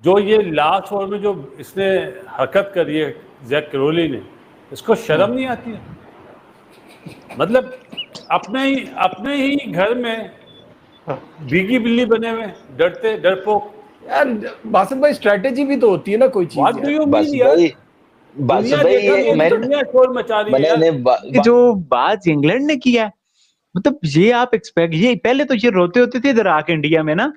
जो ये last over में जो इसने हरकत करी है जैक क्रोली ने, इसको शर्म नहीं आती है? मतलब अपने ही घर में भीगी बिल्ली बने हुए, डरते डरपोक। यार बासित भाई स्ट्रेटेजी भी तो होती है ना कोई चीज व्हाट डू यार। यू मीन बासित यार? भाई, बासित दुनिया भाई देखा, ये मैं दुनिया शोर मचा रही है यार। मैंने जो बात इंग्लैंड ने किया है, मतलब ये आप एक्सपेक्ट, ये पहले तो ये रोते होते थे इधर आके इंडिया में ना,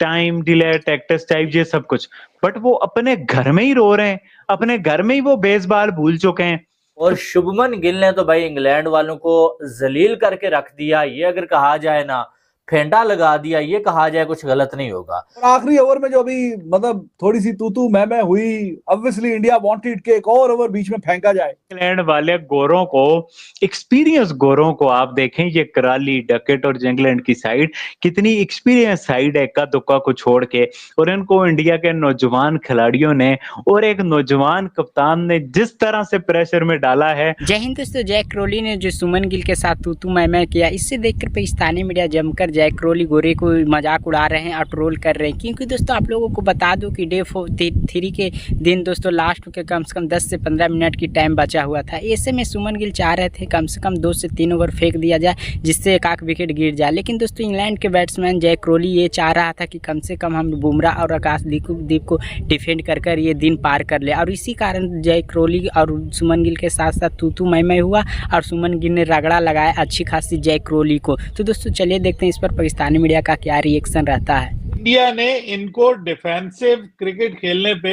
टाइम डिले टैक्टिस टाइप ये सब कुछ, बट वो अपने घर में ही रो रहे हैं, अपने घर में ही वो बेसबॉल भूल चुके हैं। और शुभमन गिल ने तो भाई इंग्लैंड वालों को जलील करके रख दिया। ये अगर कहा जाए ना, फेंटा लगा दिया, ये कहा जाए कुछ गलत नहीं होगा। और आखिरी ओवर में जो अभी मतलब थोड़ी सी तू मैं हुई, ऑब्वियसली इंडिया वांटेड कि एक और ओवर बीच में फेंका जाए। इंग्लैंड वाले गोरों को, एक्सपीरियंस गोरों को आप देखें, ये कराली डकेट और इंग्लैंड की साइड कितनी एक्सपीरियंस साइड है इक्का दुक्का को छोड़ के, और इनको इंडिया के नौजवान खिलाड़ियों ने और एक नौजवान कप्तान ने जिस तरह से प्रेशर में डाला है। जय हिंद दोस्तों, जैक क्रोली ने जो सुमन गिल के साथ तू मैं किया, इससे देखकर पाकिस्तानी मीडिया जमकर जैक क्रोली गोरे को मजाक उड़ा रहे हैं और ट्रोल कर रहे हैं। क्योंकि दोस्तों आप लोगों को बता दूं कि डे 3 के दिन दोस्तों लास्ट के कम से कम 10 से 15 मिनट की टाइम बचा हुआ था। ऐसे में सुमन गिल चाह रहे थे कम से कम 2 से 3 ओवर फेंक दिया जाए जिससे एक आख विकेट गिर जाए। लेकिन दोस्तों इंग्लैंड के बैट्समैन जैक क्रोली ये चाह रहा था कि कम से कम हम बुमराह और आकाशदीप को डिफेंड कर ये दिन पार कर ले, और इसी कारण जैक क्रोली और सुमन गिल के साथ साथ तू मैं हुआ और सुमन गिल ने रगड़ा लगाया अच्छी खासी जैक क्रोली को। तो दोस्तों चलिए देखते हैं इस पर पाकिस्तानी मीडिया का क्या रिएक्शन रहता है। इंडिया ने इनको डिफेंसिव क्रिकेट खेलने पे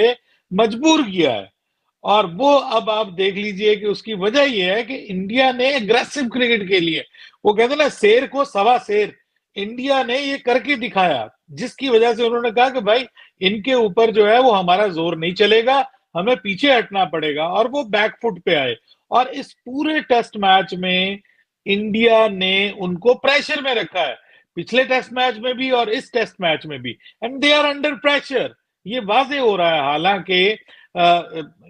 मजबूर किया है, और वो अब आप देख लीजिए कि उसकी वजह ये है कि इंडिया ने एग्रेसिव क्रिकेट खेली है। वो कहते हैं ना, शेर को सवा शेर, इंडिया ने ये करके दिखाया, जिसकी वजह से उन्होंने कहा कि भाई इनके ऊपर जो है वो हमारा जोर नहीं चलेगा, हमें पीछे हटना पड़ेगा, और वो बैकफुट पे आए। और इस पूरे टेस्ट मैच में इंडिया ने उनको प्रेशर में रखा है, पिछले टेस्ट मैच में भी और इस टेस्ट मैच में भी, and they are under pressure. ये वाजे हो रहा है। हालांकि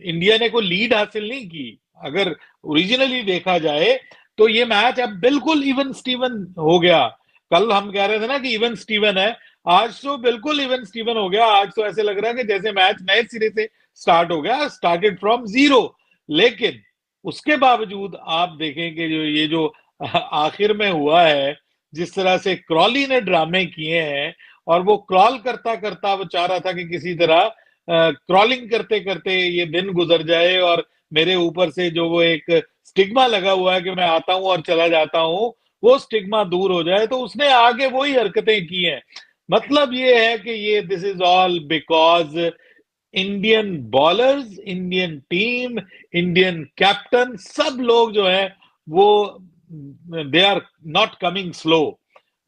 इंडिया ने कोई लीड हासिल नहीं की, अगर ओरिजिनली देखा जाए तो ये मैच अब बिल्कुल इवन स्टीवन हो गया। कल हम कह रहे थे ना कि इवन स्टीवन है, आज तो बिल्कुल इवन स्टीवन हो गया। आज तो ऐसे लग रहा है कि जैसे मैच नए सिरे से स्टार्ट हो गया, स्टार्टेड फ्रॉम जीरो। लेकिन उसके बावजूद आप देखें कि जो आखिर में हुआ है, जिस तरह से क्रॉली ने ड्रामे किए हैं, और वो क्रॉल करता करता वो चाह रहा था कि किसी तरह क्रॉलिंग करते करते ये दिन गुजर जाए और मेरे ऊपर से जो वो एक स्टिग्मा लगा हुआ है कि मैं आता हूं और चला जाता हूं, वो स्टिग्मा दूर हो जाए। तो उसने आगे वही हरकतें की हैं। मतलब ये है कि ये this is all because Indian bowlers, Indian team, Indian captain, सब लोग जो है वो they are not coming slow.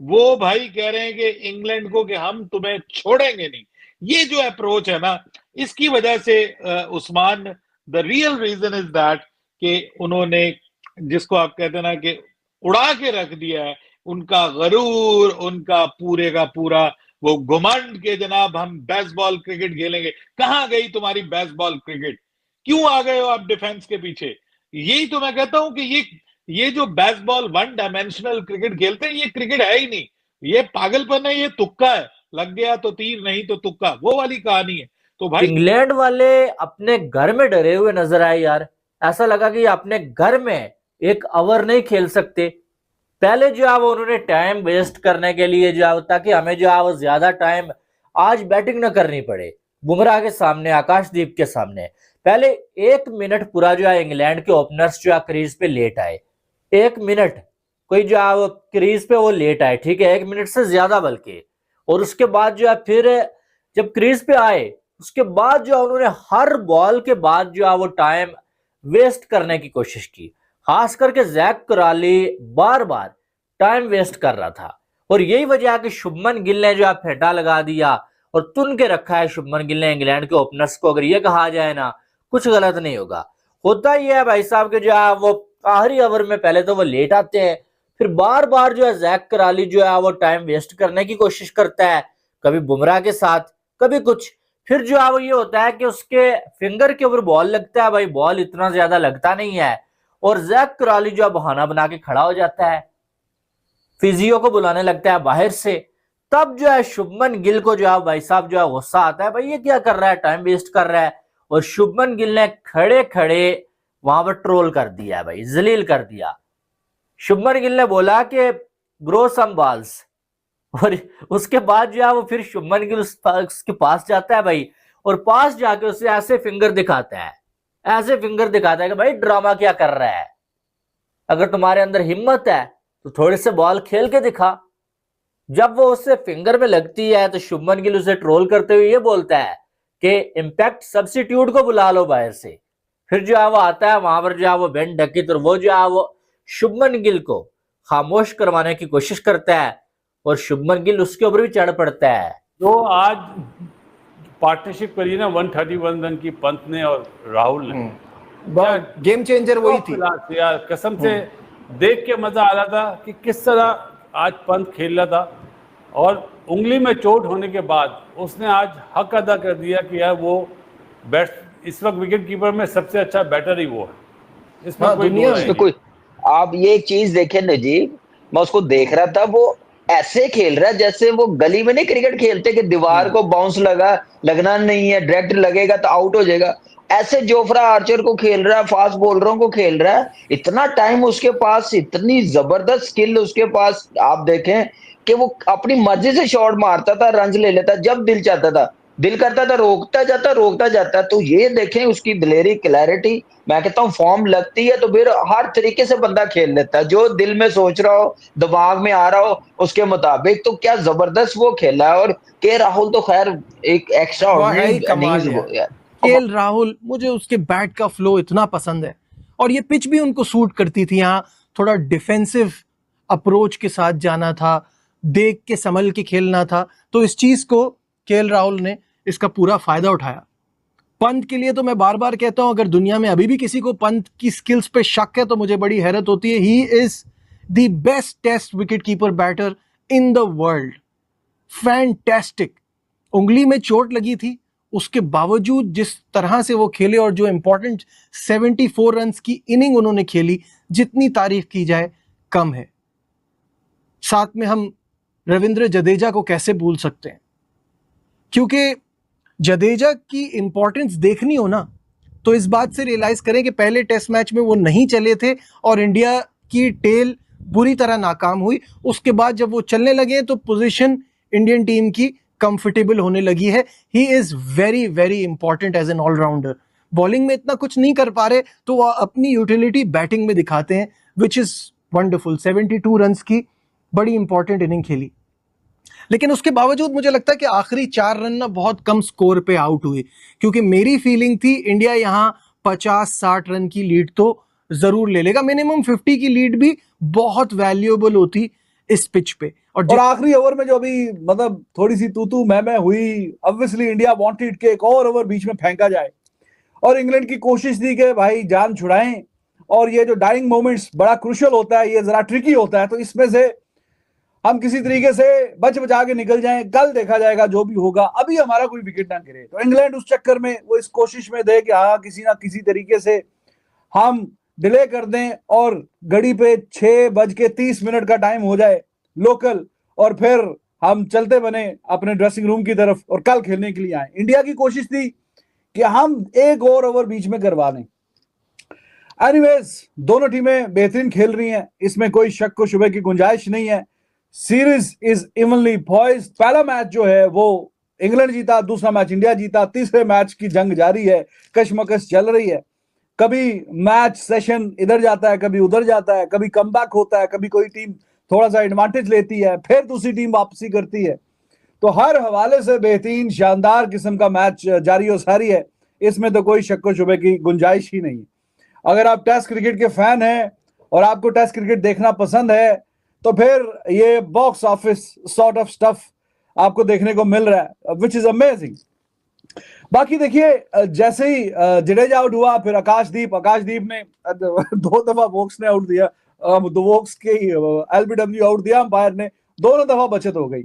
वो भाई कह रहे हैं कि इंग्लैंड को कि हम तुम्हें छोड़ेंगे नहीं। ये जो अप्रोच है ना, इसकी वजह से Usman, the real reason is that कि उन्होंने, जिसको आप कहते हैं ना कि उड़ा के रख दिया है, उनका गरूर, उनका पूरे का पूरा वो घुमंड के जनाब हम बेसबॉल क्रिकेट खेलेंगे। कहां गई तुम्हारी बेसबॉल क्रिकेट? क्यों आ गए हो आप डिफेंस के पीछे? यही तो मैं कहता हूं कि ये जो बेसबॉल वन डायमेंशनल क्रिकेट खेलते हैं, ये क्रिकेट है ही नहीं, ये पागलपन है, ये तुक्का है, लग गया तो तीर, नहीं तो तुक्का, वो वाली कहानी है। तो भाई इंग्लैंड वाले अपने घर में डरे हुए नजर आए यार। ऐसा लगा कि अपने घर में एक ओवर नहीं खेल सकते। पहले जो है वो उन्होंने टाइम वेस्ट करने के लिए जो है, ताकि हमें जो है वो ज्यादा टाइम आज बैटिंग न करनी पड़े बुमराह के सामने, आकाशदीप के सामने। पहले 1 मिनट पूरा जो है इंग्लैंड के ओपनर्स जो है क्रीज पे लेट आए। 1 मिनट कोई जो है वो क्रीज पे वो लेट आए, ठीक है, 1 मिनट से ज्यादा बल्कि। और उसके बाद जो है फिर जब क्रीज पे आए, उसके बाद जो है उन्होंने हर बॉल के बाद जो है वो टाइम वेस्ट करने की कोशिश की। खास करके जैक कराली बार बार टाइम वेस्ट कर रहा था, और यही वजह है कि शुभमन गिल ने जो है फेंटा लगा दिया और तुन के रखा है शुभमन गिल ने इंग्लैंड के ओपनर्स को। अगर ये कहा जाए ना, कुछ गलत नहीं होगा। होता ही है भाई साहब के जो है वो आखिरी ओवर में पहले तो वो लेट आते हैं, फिर बार बार जो है जैक कराली जो है वो टाइम वेस्ट करने की कोशिश करता है, कभी बुमराह के साथ, कभी कुछ। फिर जो है वो ये होता है कि उसके फिंगर के ऊपर बॉल लगता है, भाई बॉल इतना ज्यादा लगता नहीं है, और जैक कराली जो है बहाना बना के खड़ा हो जाता है, फिजियो को बुलाने लगता है बाहर से। तब जो है शुभमन गिल को जो है भाई साहब जो है गुस्सा आता है, भाई ये क्या कर रहा है, टाइम वेस्ट कर रहा है। और शुभमन गिल ने खड़े खड़े वहां पर ट्रोल कर दिया है भाई, जलील कर दिया। शुभमन गिल ने बोला कि ग्रो सम बॉल्स, और उसके बाद जो है वो फिर शुभमन गिल उसके पास जाता है भाई, और पास जाके उसे ऐसे फिंगर दिखाता है, ऐसे फिंगर दिखाता है कि भाई ड्रामा क्या कर रहा है, अगर तुम्हारे अंदर हिम्मत है तो थोड़े से बॉल खेल के दिखा। जब वो उससे फिंगर में लगती है तो शुभमन गिल उसे ट्रोल करते हुए ये बोलता है कि इम्पैक्ट सब्स्टिट्यूट को बुला लो बाहर से। फिर जो है वो आता है वहां पर जो है वो बेन डकिट, और वो जो है वो शुभमन गिल को खामोश करवाने की कोशिश करता है, और शुभमन गिल उसके ऊपर भी चढ़ पड़ता है। जो आज पार्टनरशिप करी ना 131 रन की पंत ने और राहुल ने, गेम चेंजर वही थी यार, कसम से देख के मजा आ रहा था कि किस तरह आज पंत खेल रहा था। और उंगली में चोट होने के बाद उसने आज हक अदा कर दिया कि यार वो इस वक्त विकेट कीपर में सबसे अच्छा बैटर ही वो है, इसमें कोई दुनिया दो में नहीं। कोई आप ये एक चीज देखें नजीब, मैं उसको देख रहा था, वो ऐसे खेल रहा है जैसे वो गली में नहीं क्रिकेट खेलते कि दीवार को बाउंस लगना नहीं है, डायरेक्ट लगेगा तो आउट हो जाएगा। ऐसे जोफ्रा आर्चर को खेल रहा है, फास्ट बॉलरों को खेल रहा है। इतना टाइम उसके पास, इतनी जबरदस्त स्किल उसके पास। आप देखें कि वो अपनी मर्जी से शॉट मारता था, रन ले लेता जब दिल चाहता था, दिल करता था रोकता जाता। तो ये देखें उसकी दिलेरी, क्लैरिटी। मैं कहता हूँ फॉर्म लगती है तो फिर हर तरीके से बंदा खेल लेता है, जो दिल में सोच रहा हो, दिमाग में आ रहा हो उसके मुताबिक। तो क्या जबरदस्त वो खेला है। और के राहुल तो खैर एक एक्स्ट्रा केएल राहुल, मुझे उसके बैट का फ्लो इतना पसंद है, और ये पिच भी उनको सूट करती थी। यहाँ थोड़ा डिफेंसिव अप्रोच के साथ जाना था, देख के संभल के खेलना था, तो इस चीज को केएल राहुल ने इसका पूरा फायदा उठाया। पंत के लिए तो मैं बार बार कहता हूं, अगर दुनिया में अभी भी किसी को पंत की स्किल्स पे शक है तो मुझे बड़ी हैरत होती है। He is the best test wicket keeper batter in the world, fantastic. उंगली में चोट लगी थी, उसके बावजूद जिस तरह से वो खेले, और जो इंपॉर्टेंट 74 रन्स की इनिंग उन्होंने खेली, जितनी तारीफ की जाए कम है। साथ में हम रविंद्र जडेजा को कैसे भूल सकते हैं, क्योंकि जडेजा की इंपॉर्टेंस देखनी हो ना तो इस बात से रियलाइज करें कि पहले टेस्ट मैच में वो नहीं चले थे और इंडिया की टेल बुरी तरह नाकाम हुई। उसके बाद जब वो चलने लगे तो पोजीशन इंडियन टीम की कंफर्टेबल होने लगी है। He is very very important as an allrounder. Bowling में इतना कुछ नहीं कर पा रहे तो वो अपनी यूटिलिटी बैटिंग में दिखाते हैं, विच इज वंडरफुल। 72 रन्स की बड़ी इंपॉर्टेंट इनिंग खेली, लेकिन उसके बावजूद मुझे लगता है कि आखिरी 4 रन ना बहुत कम स्कोर पे आउट हुए, क्योंकि मेरी फीलिंग थी इंडिया यहाँ 50-60 रन की लीड तो जरूर ले लेगा। मिनिमम 50 की लीड भी बहुत वैल्यूएबल होती इस पिच पे। और आखिरी ओवर में जो अभी मतलब थोड़ी सी तू मैं हुई, ऑब्वियसली इंडिया वांटेड कि एक और ओवर बीच में फेंका जाए, और इंग्लैंड की कोशिश थी कि भाई जान छुड़ाएं। और ये जो डाइंग मोमेंट्स बड़ा क्रूशियल होता है, ये जरा ट्रिकी होता है, तो इसमें से हम किसी तरीके से बच बचा के निकल जाएं। कल देखा जाएगा जो भी होगा, अभी हमारा कोई विकेट ना गिरे। तो इंग्लैंड उस चक्कर में वो इस कोशिश में दे कि हाँ किसी ना किसी तरीके से हम डिले कर दें और घड़ी पे 6:30 का टाइम हो जाए लोकल, और फिर हम चलते बने अपने ड्रेसिंग रूम की तरफ और कल खेलने के लिए आए। इंडिया की कोशिश थी कि हम एक और ओवर बीच में करवा लें। एनीवेज, दोनों टीमें बेहतरीन खेल रही हैं, इसमें कोई शक को शुबे की गुंजाइश नहीं है। Series is evenly poised. पहला मैच जो है वो इंग्लैंड जीता, दूसरा मैच इंडिया जीता, तीसरे मैच की जंग जारी है, कशमकश चल रही है। कभी मैच सेशन इधर जाता है, कभी उधर जाता है, कभी कमबैक होता है, कभी कोई टीम थोड़ा सा एडवांटेज लेती है, फिर दूसरी टीम वापसी करती है। तो हर हवाले से बेहतरीन शानदार किस्म का मैच जारी और सारी है, इसमें तो कोई शक व शुबे की गुंजाइश ही नहीं। अगर आप टेस्ट क्रिकेट के फैन हैं और आपको टेस्ट क्रिकेट देखना पसंद है तो फिर ये box office sort of stuff आपको देखने को मिल रहा है, विच इज अमेजिंग। बाकी देखिए, जैसे ही जडेजा आउट हुआ, फिर आकाशदीप ने 2 दफा वोक्स ने आउट दिया, वोक्स के एलबीडब्ल्यू आउट दिया अंपायर ने, दोनों दफा बचत हो गई।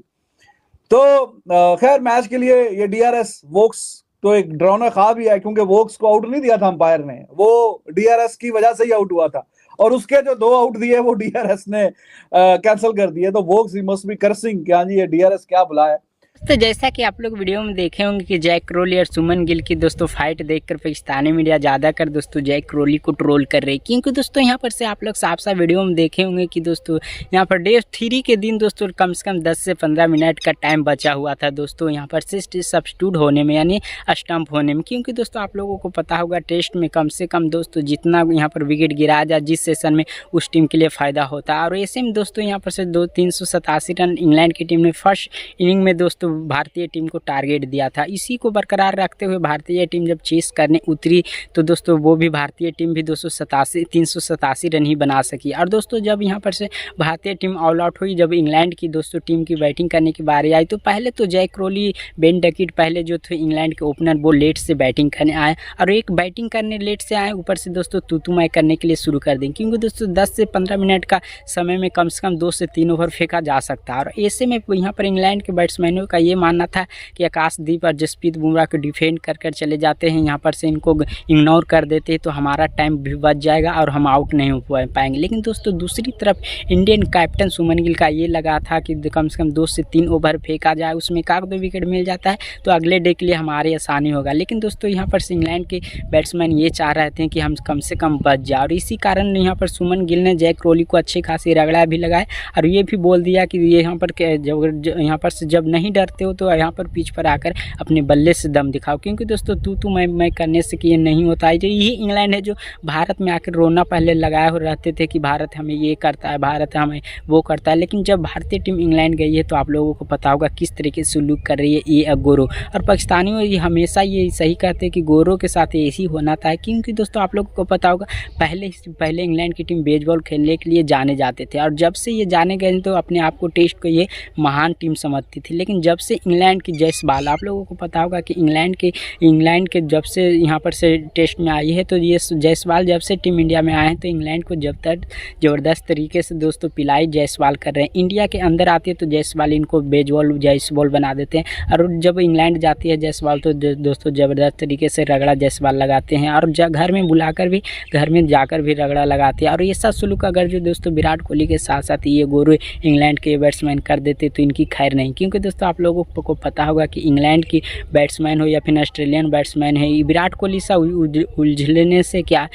तो खैर मैच के लिए ये डीआरएस वोक्स तो एक डरावना ख्वाब ही है, क्योंकि वोक्स को आउट नहीं दिया था अंपायर ने, वो डीआरएस की वजह से ही आउट हुआ था। और उसके जो 2 आउट दिए वो डीआरएस ने कैंसिल कर दिए। तो वो मस्ट बी कर्सिंग, क्या जी ये डीआरएस क्या बुलाया। तो जैसा कि आप लोग वीडियो में देखे होंगे कि जैक क्रोली और सुमन गिल की दोस्तों फाइट देखकर पाकिस्तानी मीडिया ज़्यादातर दोस्तों जैक क्रोली को ट्रोल कर रही है, क्योंकि दोस्तों यहाँ पर से आप लोग साफ साफ वीडियो में देखे होंगे कि दोस्तों यहाँ पर डे 3 के दिन दोस्तों कम से कम 10 से 15 मिनट का टाइम बचा हुआ था दोस्तों यहाँ पर से सब्स्टिट्यूट होने में, यानी स्टंप होने में। क्योंकि दोस्तों आप लोगों को पता होगा टेस्ट में कम से कम दोस्तों जितना यहाँ पर विकेट गिराया जाए जिस सेशन में, उस टीम के लिए फ़ायदा होता है। और ऐसे में दोस्तों यहाँ पर से 387 रन इंग्लैंड की टीम ने फर्स्ट इनिंग में दोस्तों भारतीय टीम को टारगेट दिया था। इसी को बरकरार रखते हुए भारतीय टीम जब चेस करने उतरी तो दोस्तों वो भी भारतीय टीम भी 387 रन ही बना सकी। और दोस्तों जब यहाँ पर से भारतीय टीम ऑल आउट हुई, जब इंग्लैंड की दोस्तों टीम की बैटिंग करने की बारी आई तो पहले तो जैक क्रोली, बेन डकेट पहले जो थे इंग्लैंड के ओपनर वो लेट से बैटिंग करने आए, और एक बैटिंग करने लेट से आए, ऊपर से दोस्तों तूतुमाई करने के लिए शुरू कर दें। क्योंकि दोस्तों 10 से 15 मिनट का समय में कम से कम 2 से 3 ओवर फेंका जा सकता है। और ऐसे में यहाँ पर इंग्लैंड के बैट्समैनों का ये मानना था कि आकाशदीप और जसप्रीत बुमराह को डिफेंड कर चले जाते हैं, यहाँ पर से इनको इग्नोर कर देते हैं तो हमारा टाइम भी बच जाएगा और हम आउट नहीं हो पाएंगे। लेकिन दोस्तों दूसरी तरफ इंडियन कैप्टन सुमन गिल का ये लगा था कि कम से कम 2 से 3 ओवर फेंका जाए, उसमें 1-2 विकेट मिल जाता है तो अगले डे के लिए हमारी आसानी होगा। लेकिन दोस्तों यहाँ पर से इंग्लैंड के बैट्समैन ये चाह रहे थे कि हम कम से कम बच जाए, और इसी कारण यहाँ पर सुमन गिल ने जैक क्रोली को अच्छी खासी रगड़ा भी लगाए और ये भी बोल दिया कि ये यहाँ पर से जब नहीं डरते हो तो यहाँ पर पिच पर आकर अपने बल्ले से दम दिखाओ। क्योंकि दोस्तों तू मैं करने से कि ये नहीं होता है। यही इंग्लैंड है जो भारत में आकर रोना पहले लगाए हो रहते थे कि भारत हमें ये करता है, भारत हमें वो करता है। लेकिन जब भारतीय टीम इंग्लैंड गई है तो आप लोगों को पता होगा किस तरीके से सलूक कर रही है ये गोरो। और पाकिस्तानियों ये हमेशा ये सही कहते हैं कि गोरों के साथ ऐसी होना था। क्योंकि दोस्तों आप लोगों को पता होगा पहले इंग्लैंड की टीम बेसबॉल खेलने के लिए जाने जाते थे, और जब से ये जाने गए तो अपने आप को टेस्ट को ये महान टीम समझती थी। लेकिन जब से इंग्लैंड की जायसवाल, आप लोगों को पता होगा कि इंग्लैंड के जब से यहाँ पर से टेस्ट में आई है तो ये जायसवाल जब से टीम इंडिया में आए हैं तो इंग्लैंड को जब तक ज़बरदस्त तरीके से दोस्तों पिलाई जायसवाल कर रहे हैं। इंडिया के अंदर आती है तो जायसवाल इनको बेसबॉल जायसवाल बना देते हैं, और जब इंग्लैंड जाती है जायसवाल तो दोस्तों ज़बरदस्त तरीके से रगड़ा जायसवाल लगाते हैं, और घर में बुलाकर भी घर में जाकर भी रगड़ा लगाते हैं। और ये सब सलूक अगर जो दोस्तों विराट कोहली के साथ साथ ये गोरू इंग्लैंड के बैट्समैन कर देते तो इनकी खैर नहीं। क्योंकि दोस्तों आप लोगों को पता होगा कि इंग्लैंड की बैट्समैन हो या फिर ऑस्ट्रेलियन बैट्समैन है, विराट कोहली सा उलझने से क्या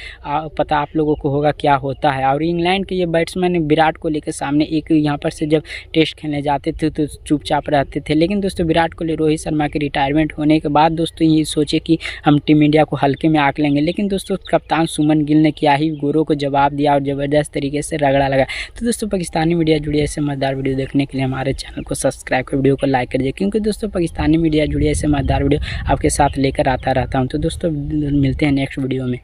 पता आप लोगों को होगा क्या होता है। और इंग्लैंड के ये बैट्समैन विराट कोहली के सामने एक यहाँ पर से जब टेस्ट खेलने जाते थे तो चुपचाप रहते थे। लेकिन दोस्तों विराट कोहली रोहित शर्मा के रिटायरमेंट होने के बाद दोस्तों ये सोचे कि हम टीम इंडिया को हल्के में आंक लेंगे। लेकिन दोस्तों कप्तान सुमन गिल ने क्या ही गोरों को जवाब दिया और ज़बरदस्त तरीके से रगड़ा लगा। तो दोस्तों पाकिस्तानी मीडिया जुड़ी ऐसे मज़ेदार वीडियो देखने के लिए हमारे चैनल को सब्सक्राइब कर वीडियो को लाइक कर दीजिए। क्योंकि दोस्तों पाकिस्तानी मीडिया जुड़ी ऐसे मज़ेदार वीडियो आपके साथ लेकर आता रहता हूँ। तो दोस्तों मिलते हैं नेक्स्ट वीडियो में।